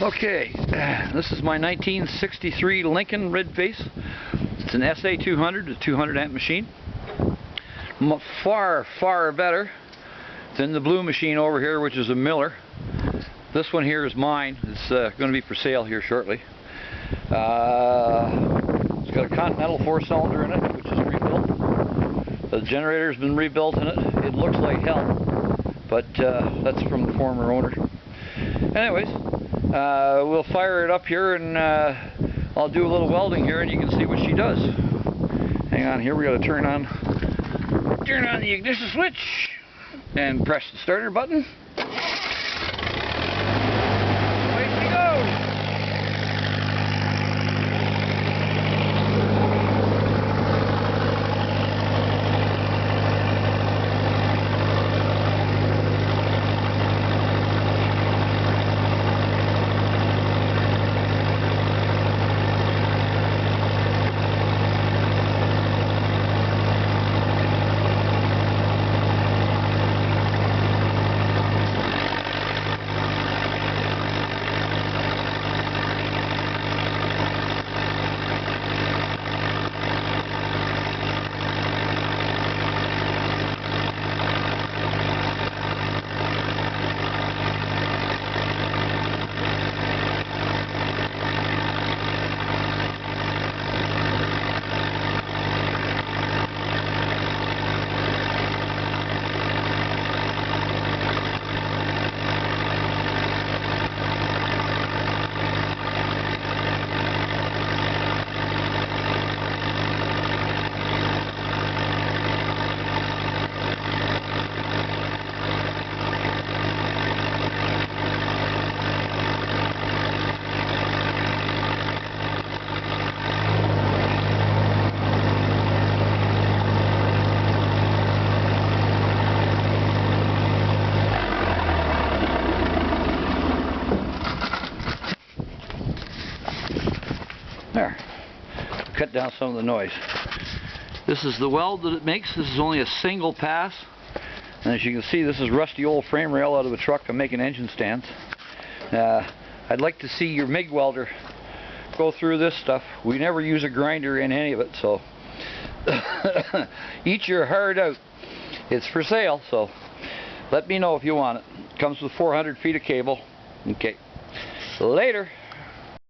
Okay, this is my 1963 Lincoln redface. It's an SA200, a 200 amp machine. Far better than the blue machine over here, which is a Miller. This one here is mine. It's going to be for sale here shortly. It's got a Continental 4-cylinder in it, which is rebuilt. The generator's been rebuilt in it. It looks like hell, but that's from the former owner. Anyways, we'll fire it up here, and I'll do a little welding here, and you can see what she does. Hang on here, we got to turn on the ignition switch and press the starter button. Away she goes. There, cut down some of the noise. This is the weld that it makes. This is only a single pass, and as you can see, this is rusty old frame rail out of a truck. I'm making engine stands. I'd like to see your MIG welder go through this stuff. We never use a grinder in any of it, so eat your heart out. It's for sale, so let me know if you want it. Comes with 400 feet of cable. Okay, later.